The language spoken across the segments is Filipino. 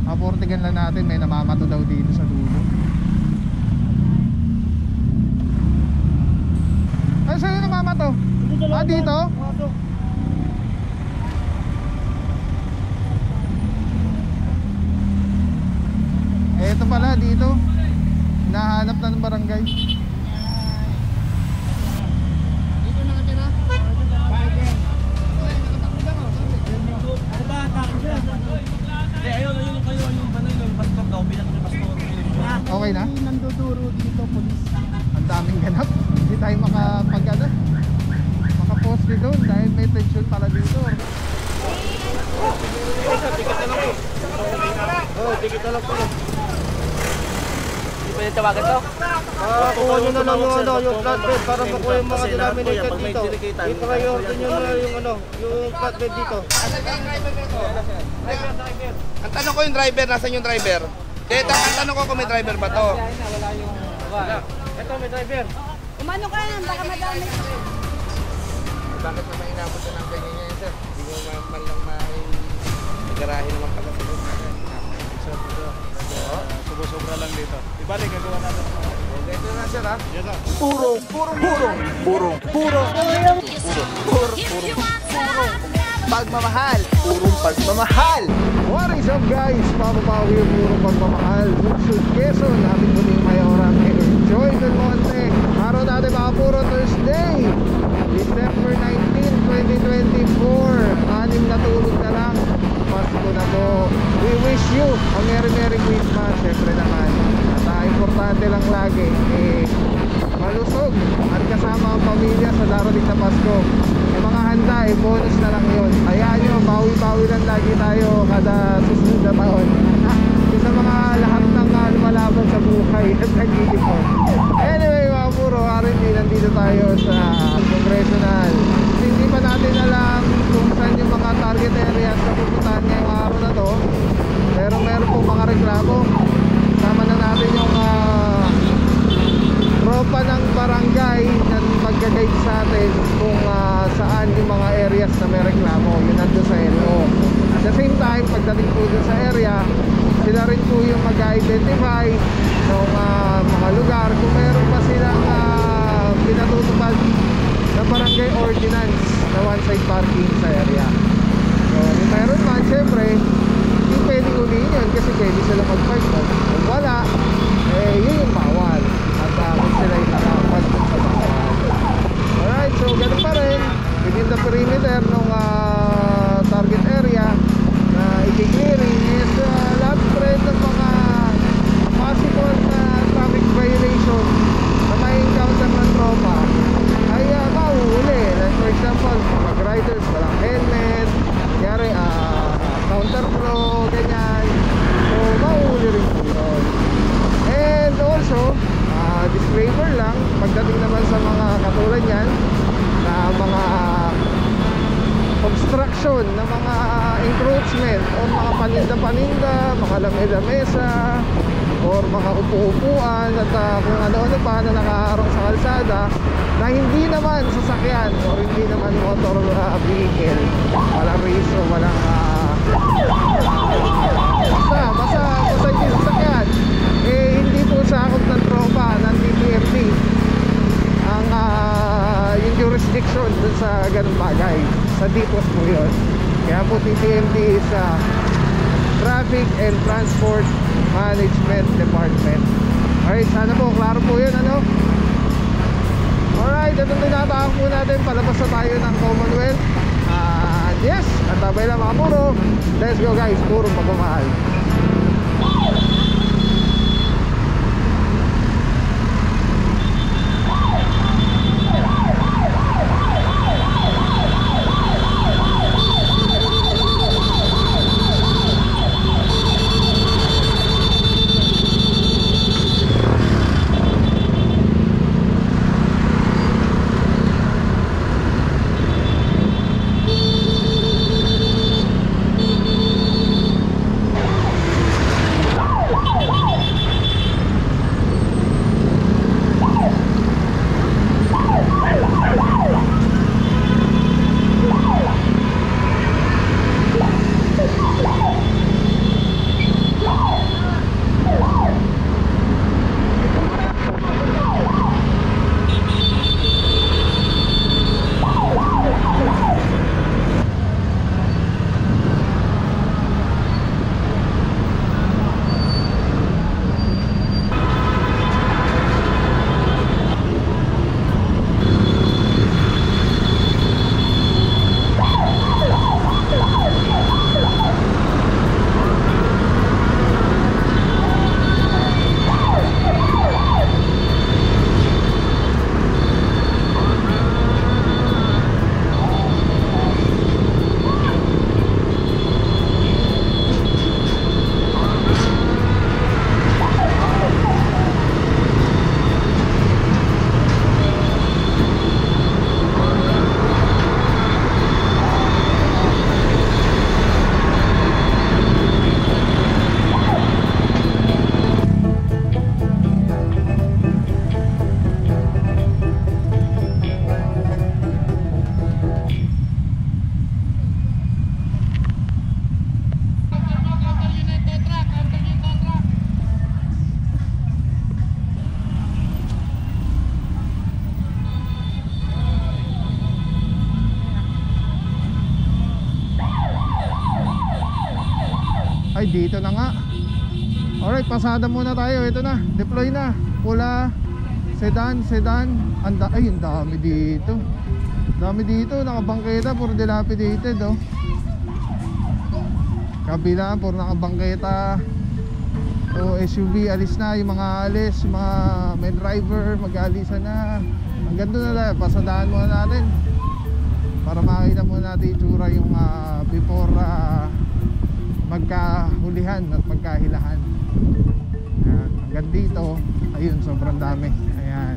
Maportigan lang natin, may namamato daw dito sa dulo. Ay, saan yung namamato? Ah, dito? Eh, ito pala, dito. Nahanap na ng barangay. Dito na katira? Hindi, ayun kayo yung pastor daw, pinaka-pastor. Okay na? Nanduduro dito, polis. Ang daming ganap. Hindi tayo makapost dito dahil may tension pala dito. Ticket na lang po. Oo, ticket na lang po. Hindi pwede tawagan to? Kuha nyo na lang yung flatbed para makuha yung mga denominated dito. I-priority nyo na yung flatbed dito. Ang tanong ko yung driver, nasan yung driver? Dito, ang tanong ko kung may driver ba to? Ito, may driver. Umano ka yan, baka madami. Bakit naman inabot na ng ganyan niya, sir? Hindi mo man lang garahe naman pala sa loob. Sobra lang dito. Ibalik, gagawa natin. Okay, ito na, sir, ha? Yes, sir. Pagmamahal! Purong pagmamahal! What is up guys? Papabawi yung puro pagmamahal. Suksud Quezon, natin po yung mayorang Enjoy Del Monte. Araw natin mga puro Thursday, December 19, 2024. Anim na tulog na lang. Pasko na to. We wish you a Merry Christmas. Siyempre naman, at importante lang lagi malusog at kasama ang pamilya sa darating na Pasko. Yung mga handa bonus na lang yun. Hayaan nyo, bawi-bawi lang lagi tayo kada susunod na taon. Yung sa mga lahat ng lumalaban sa buhay at nag-iipon. Anyway mga puro, R&D, nandito tayo sa Congressional. Hindi pa natin alam kung saan yung mga target areas na pupuntahan ngayong araw na to. Pero meron po mga reklamo. Sama na natin yung tropa ng barangay na mag-guide sa atin kung saan yung mga areas na may reklamo. Yun nandun sa LO. At the same time, pagdating po dun sa area, sila rin po yung mag-identify ng mga lugar kung meron pa silang pinatutupad na barangay ordinance na one-side parking sa area. So, kung meron man, syempre hindi pwedeng ulihin yun kasi pwede sila mag-park mo. Kung wala, yun yung bawal. At kung sila yung nakapad sa bawal. Alright, so ganun pa rin within the perimeter ng target area na i-clearing is lahat pa rin ng mga possible na traffic violation na may encounter ng tropa ay mahuhuli. Like for example, mga riders walang helmet, kaya counterflow, ganyan. So mahuhuli rin po yun. And also disclaimer lang, pagdating naman sa mga katulad yan na mga obstruction na mga encroachment o mga paninda-paninda, mga lamesa or mga upo-upuan at kung ano-ano pa na nakaharang sa kalsada na hindi naman sasakyan o hindi naman motor vehicle, walang reason, walang basta hindi sasakyan, hindi po sakop ng tropa ng TTFD ang yung jurisdiction dun sa ganung bagay. Sa DPOS po yun. Kaya po TTFD is Traffic and Transport Management Department. Alright, sana po klaro po yun, ano? Alright, ito tinatawag po natin, palabas na tayo ng Commonwealth. Yes, at tabay lang mga puro. Let's go guys, puro pagmamahal. Ay, dito na nga. Alright, pasada muna tayo. Ito na, deploy na. Pula, sedan. Ay, ang dami dito. Dami dito, nakabangketa, puro dilapidated, oh. Kabila, puro nakabangketa. So, SUV, alis na. Yung mga alis, yung mga may driver, mag-aalisan na. Hanggang doon na lang, pasadaan muna natin para makita muna natin itsura yung before magkahulihan at magkahilahan. Ayan, hanggang dito, ayun, sobrang dami. Ayan.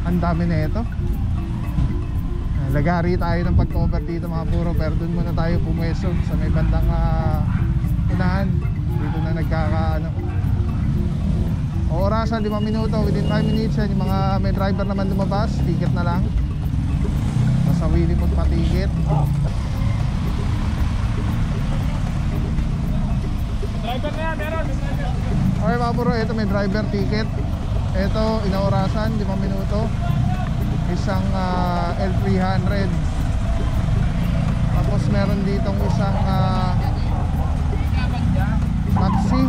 Ang dami na ito. Lagari tayo ng pag-cover dito mga puro, pero doon muna tayo pumwesto sa may bandang unahan. Dito na nagkakaano. Orasan 5 minuto, within 5 minutes yan. Yung mga may driver naman lumabas, ticket na lang. Pasawili magpatikit. Driver na yan, meron. Okay mga puro, ito may driver ticket. Ito, inaorasan, 5 minuto. Isang L300. Tapos meron ditong isang taxi.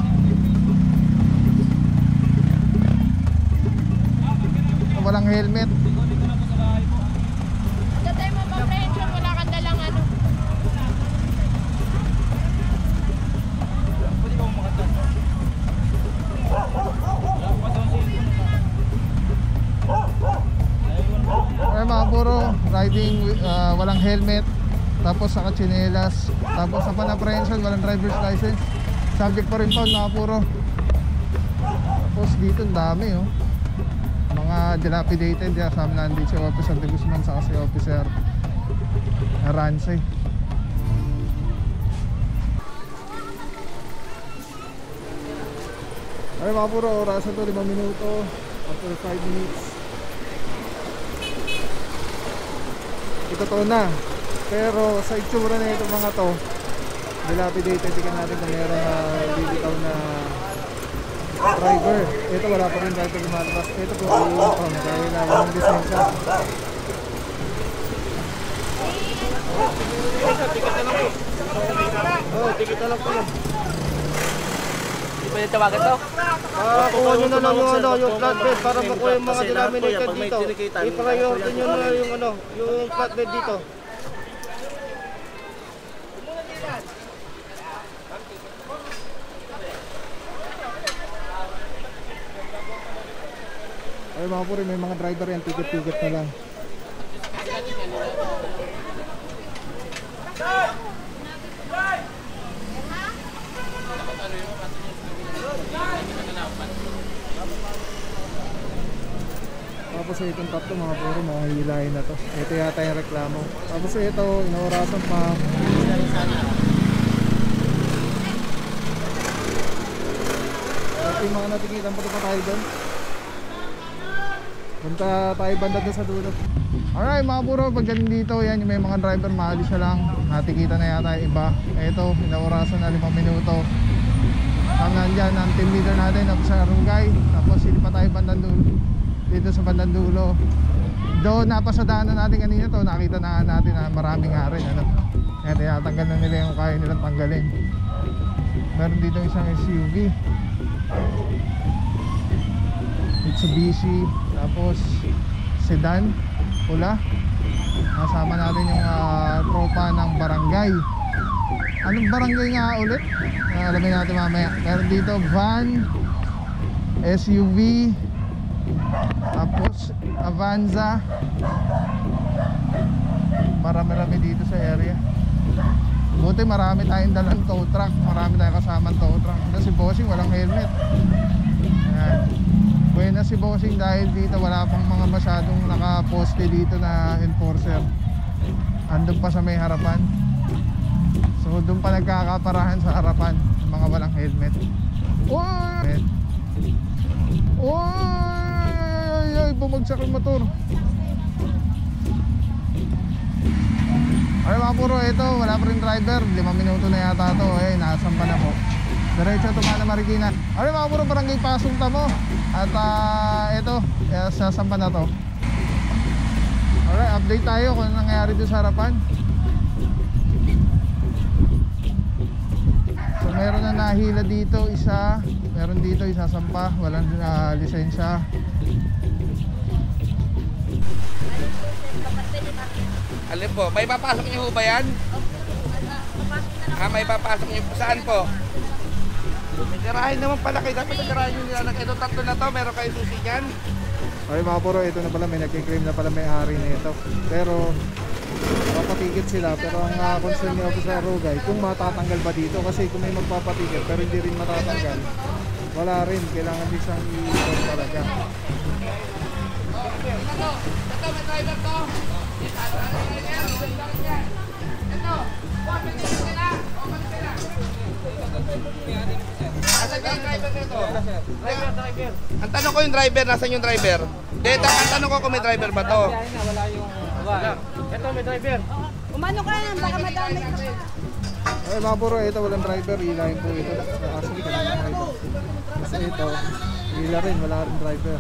Walang helmet. Tatay mo comprehension, wala kang dalang ano. Ay mga puro, riding walang helmet. Tapos saka tsinelas. Tapos sa pan-apprehension, walang driver's license. Subject pa rin po mga puro. Tapos dito ang dami oh. Mga dilapidated. Kasama nandito si Officer De Guzman saka si Officer Arance. Ay mga puro, orasan to 5 minuto. After 5 minutes totoo na. Pero sa itsura na itong mga to, dilapidated, tingnan natin kung meron bibitaw na driver. Ito wala pa rin driver lumalabas. Ito po dahil na walang lisensya. Ticket na lang po. Oo, ticket na lang po. Hindi pwede tawagan to? Kuha nyo na lang yung flatbed para makuha yung mga denominated dito. I-priority nyo na yung flatbed dito. Ay mga puri, may mga driver yan, ticket na lang. Tapos itong tatlo mga puro, mga hilahin na to. Ito yata yung reklamo. Tapos ito, inaorasan pa. Ito yung mga natikitan pa tayo doon. Punta tayo banda doon sa dulo. Alright mga puro, pag ganun dito, yan yung may mga driver, maalis na lang. Natikita na yata yung iba. Ito, inaorasan na 5 minuto. Hanggang dyan, ang team leader natin, sa Rungay. Tapos hindi pa tayo bandang dulo. Dito sa bandang dulo. Doon napasadaan na natin kanina to, nakita na natin na maraming nga rin kaya tinatanggal na nila yung kaya nilang tanggalin. Meron dito isang SUV Mitsubishi, tapos sedan pula. Kasama natin yung tropa ng barangay. Anong barangay nga ulit? Alamin natin mamaya. Meron dito van, SUV, tapos Avanza. Marami-rami dito sa area. Buti marami tayong dalang tow truck. Marami tayong kasamang tow truck. Kasi si Bossing walang helmet. Ayan. Buena si Bossing dahil dito wala pang mga masyadong nakaposte dito na enforcer. Andun pa sa may harapan. So doon pa nagkakaparahan sa harapan ng mga walang helmet. Oy! Ay, bumagsak yung motor. Okay mga puro, ito wala pa rin driver, 5 minuto na yata to. Eh, nasampa na po. Diretso Tumana Marikina. Okay mga puro, barangay Pasong Tamo. At ito, sasampa na to. Alright, update tayo kung ano nangyari doon sa harapan. So meron na nahila dito isa, meron dito isasampa, walang lisensya. Alin po, may papasok niyo po ba yan? May papasok niyo po. Saan po? May garahe naman pala kayo. Dapat yung garahe nyo nilalagay. Ito tatlo na to, meron kayo susi dyan. Okay mga puro, ito na pala, may nagkiklaim na pala may-ari nito. Pero papatikit sila, pero ang concern ni Officer Rugay kung matatanggal ba dito, kasi kung may magpapatikit pero hindi rin matatanggal, wala rin, kailangan din siyang i-store talaga. Ito, may driver to. Ito, wapit nyo sila. Asan ka yung driver nito? Driver. Ang tanong ko yung driver, nasan yung driver? Dito, ang tanong ko kung may driver ba to? Wala. Ito, may driver. Umano ka yan, baka madami ka. Okay mga puro, ito walang driver, ilahin po ito. Actually, kanina driver. Kasi ito, ila rin, wala rin driver.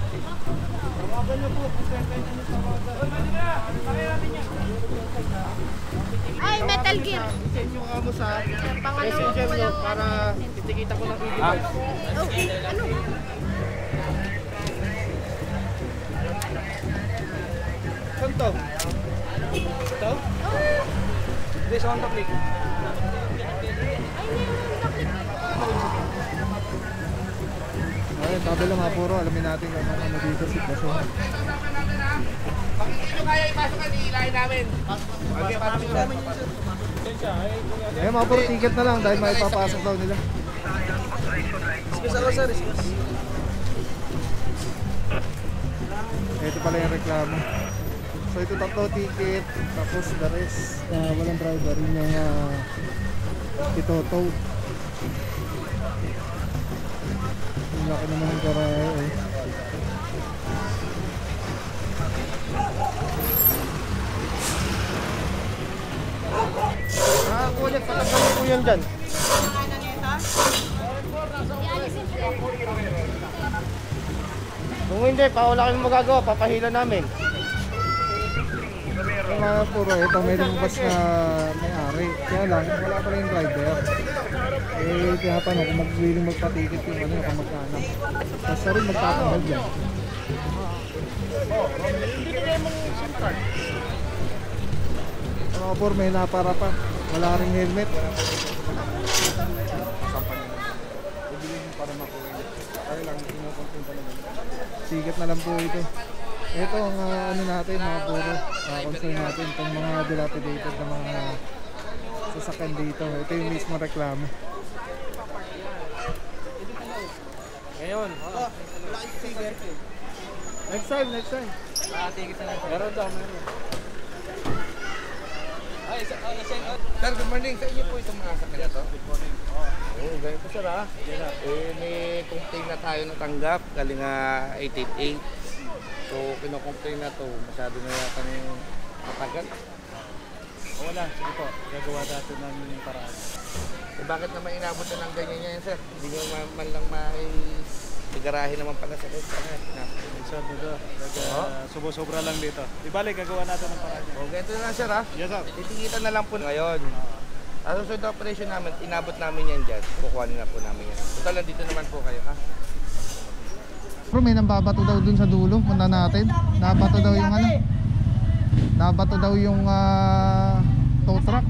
Ay, Metal Gear. Send nyo nga mo sa messenger nyo para titikita ko ng video. Okay, ano? Saan to? Ito? Hindi, sa Honda Click. Okay, tabi lang mga puro, alamin natin kung ano dito sitwasyon. Pag hindi nyo kaya ipasok, hihilahin namin. Okay, pasok namin yun, sir. Eh mga puro, ticket na lang dahil may papasok daw nila. Excuse ako, sir. Excuse. Ito pala yung reklamo. So ito tatlo ticket, tapos the rest walang driver, yun yung ito-tow. Yung laki naman ng garahe eh. Kuya, patanggalin po yan dyan. Kung hindi, wala kami magagawa, papahila namin. Yung mga puro, ito may lumabas na may-ari. Kaya lang, wala pala yung driver. Eh, tinatanong kung willing magpatikit yung ano, kung magkano. Tapos na rin magtatanggal yan. Mga puro, may napara pa. Wala ring helmet. Sigat na lang po ito. Ito ang ano natin mga puro, concern natin itong mga dilapidated na mga sasakyan dito. Ito yung mismo reklamo. Ngayon, Next time, next time. meron daw, meron. Sir, good morning. Sa inyo po itong mga sakyan na to? Good morning. Oo, ganyan po sir ha. May complaint na tayo natanggap. Galing 888. So, kinocomplain na to. Masyado na yata yung matagal. Wala, sige po. Gagawa dati namin yung paraan. Bakit naman inabot na ng ganyan yan, sir? Hindi nyo man lang garahe naman pala sa restaurant. Minsan, subo-sobra lang dito. Di bali, gagawa natin ng paraan. O, ganito na lang, sir ha. Yes, sir. Titikitan na lang po ngayon. Ang susunod na operation namin, inabot namin yan dyan. Kukuhanin na po namin yan. Total, nandito naman po kayo, ha? Pero may nambabato daw dun sa dulo. Punta natin. Nabato daw yung ano. Nabato daw yung tow truck.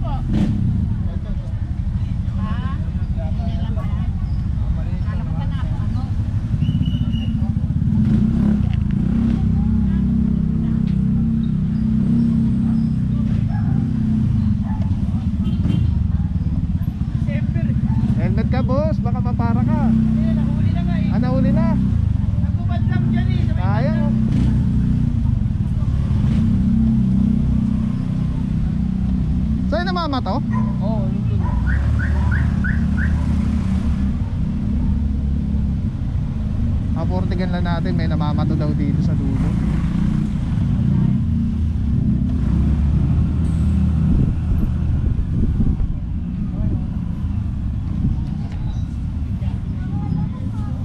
Helmet ka boss, baka mapara ka. Nahuli na nga eh. Nahuli na. Nagubad lang dyan eh. Sayang. Sa'yo namama to? Oo, yun dun. Maportigan lang natin, may namamato daw dito sa dulo.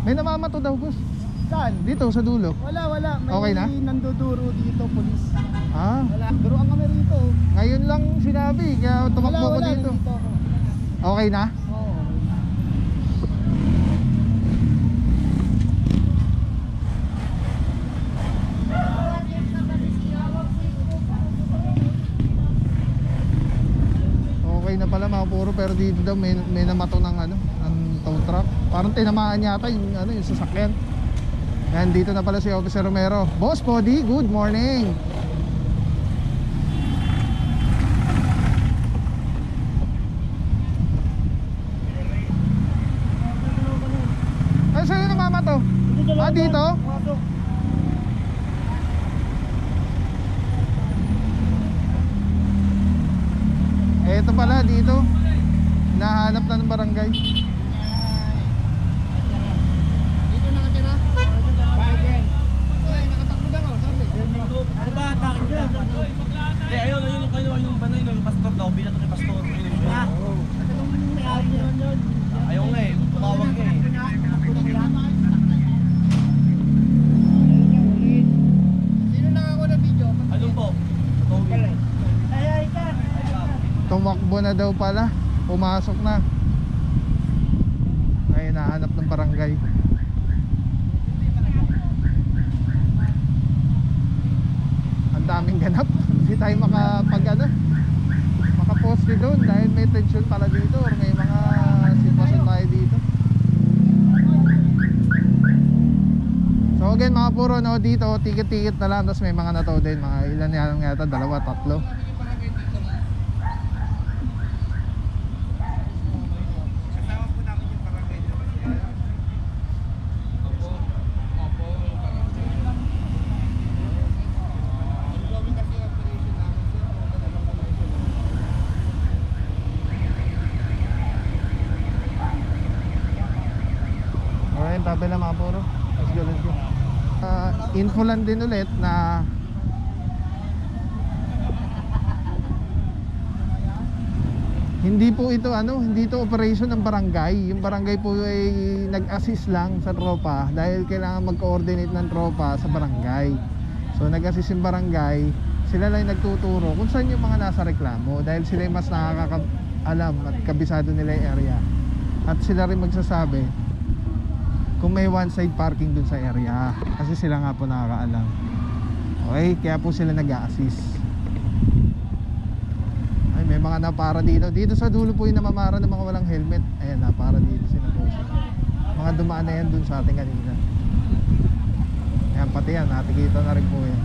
May namamato daw, boss. Saan? Dito sa dulo. Wala. May Okay na? nanduduro dito, polis. Ah, Wala. Duruan kami rito. ngayon lang sinabi, kaya tumakbo ko dito. Nandito ako. Okay na? Oo. Okay na pala mga puro, pero dito daw may namato ng ano, ng tow truck. Parang tinamaan yata yung ano, yung sasakyan. Yan, dito na pala si Officer Romero. Boss Podi, good morning. Ay, saan yung namamato? Ah, dito? Ito pala dito. Nahanap na ng barangay. Dito nakatira? Biden. Oy, nakatakbo daw, sabi. Ano ba atake dyan? Hindi, ayun, yung kayo, yung banay, yung pastor daw, binato ni pastor. Ayaw nga eh, tumawag nga eh. Sino nakakuha ng video? Ano po? Tumakbo na daw pala. Pumasok na. Ay, nahanap ng barangay. Ang daming ganap. Hindi tayo makaposte doon dahil may tension pala dito or may mga sitwasyon tayo dito. So again mga puro, no, dito ticket-ticket na lang, tapos may mga nataw din, mga ilan yan yata, 2, 3. Alright, tabi na mga puro. Let's go. Info lang din ulit na hindi po ito hindi ito operation ng barangay. Yung barangay po ay nag-assist lang sa tropa dahil kailangan mag-coordinate ng tropa sa barangay. So nag-assist yung barangay, sila lang yung nagtuturo kung saan yung mga nasa reklamo dahil sila yung mas nakakaalam at kabisado nila yung area. At sila rin magsasabi kung may one side parking dun sa area kasi sila nga po nakakaalam. Okay, kaya po sila nag-a-assist. Ay, may mga napara dito. Dito sa dulo po yung namamara ng mga walang helmet. Ayan, napara dito sila po. Mga dumaan na yan dun sa ating kanina. Ayan, pati yan, nakikita na rin po yan.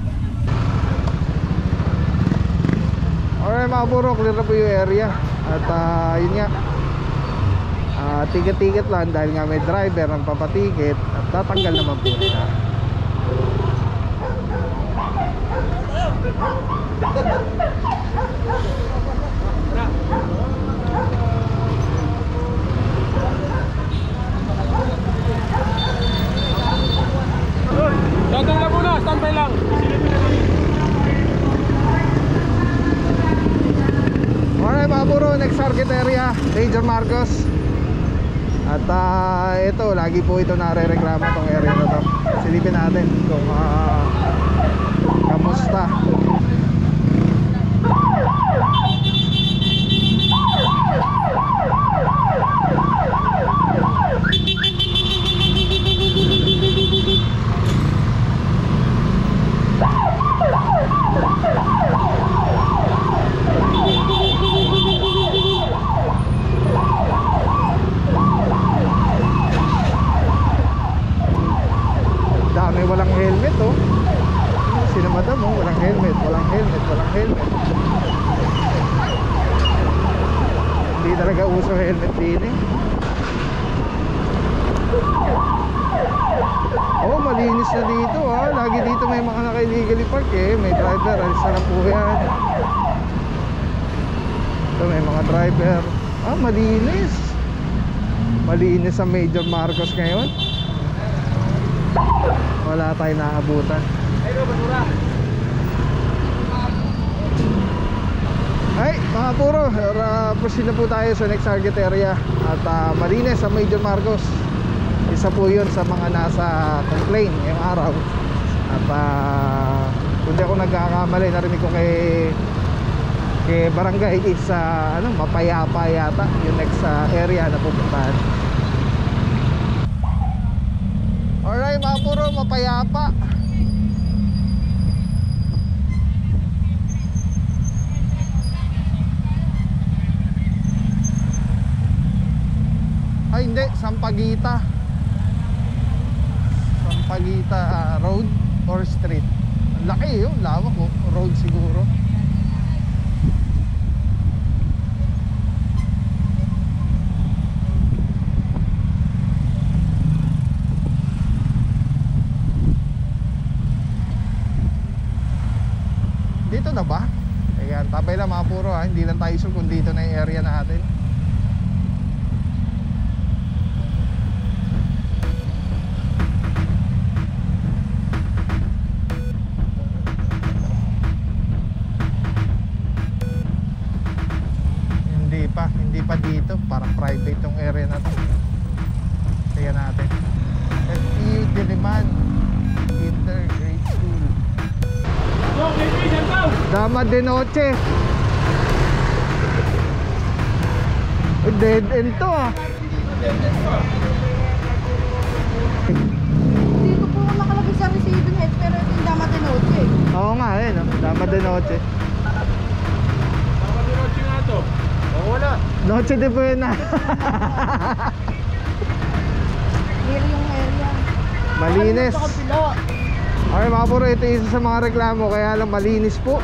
Alright mga puro, clear na po yung area. At yun nga, ticket-ticket lang dahil nga may driver ang papatikit at tatanggal naman po nila. Dadang lang muna, standby lang. Alright mga puro, next target area, Major Marcos. At ito, lagi po ito nare-reklamo itong area na to. Silipin natin kung kamusta. Dami walang helmet oh. Sino madam oh, walang helmet. Hindi talaga uso helmet din eh. Oh, malinis na dito ah. Lagi dito may mga naka-illegally park eh. May driver, alis na po yan. Ito may mga driver. Ah, malinis. Malinis ang Major Marcos ngayon. Wala tayong naabutan. Ay, mga puro, proceed na po tayo sa next target area. At malinis sa Major Marcos. isa po yun sa mga nasa complaint ngayong araw. At kung di ako nagkakamali, narinig ko kay barangay is Mapayapa yata yung next area na pupuntahan. Alright mga puro, Mapayapa. Ay hindi, Sampaguita road or street. Ang laki yun, lawak ko. Road siguro. Dito na ba? Ayan, tabay lang mga puro ha. Hindi lang tayo sure kung dito na yung area natin. Hindi pa dito, parang private yung area na to. Tingnan natin. FEU Diliman Intergrade School. Dama de Noche. Dead end to ah. Dito po nakalagay sa receiving head pero ito yung Dama de Noche. Oo nga eh, no? Dama de Noche. Wala. Noche de Buena. Clear yung area. Malinis. Okay mga puro, ito isa sa mga reklamo, kaya lang malinis po.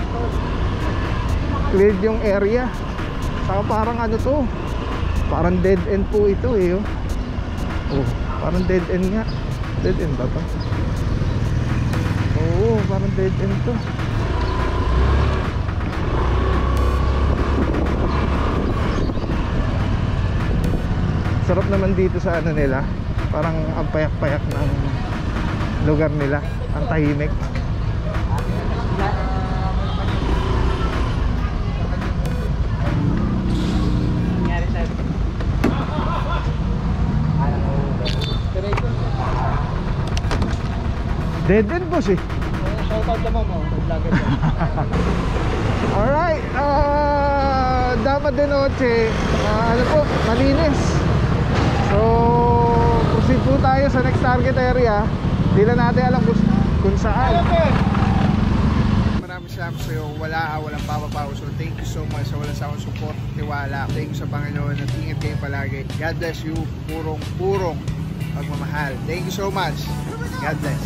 Cleared yung area. Saka parang ano to, parang dead end po ito eh. Oh, parang dead end nga. Dead end ba to? Oo, parang dead end to. Sarap naman dito sa ano nila, parang ang payak-payak ng lugar nila, ang tahimik. Dead end boss eh. Shoutout naman mo, vlogger ko. Alright, Dama de Noche, ano po, malinis. So, proceed po tayo sa next target area. Hindi na natin alam kung saan. Maraming salamat sa iyo. Walang papapaw. So thank you so much sa walang sawang support, tiwala. Thank you sa Panginoon at ingat kayo palagi. God bless you. Purong pagmamahal. Thank you so much. God bless.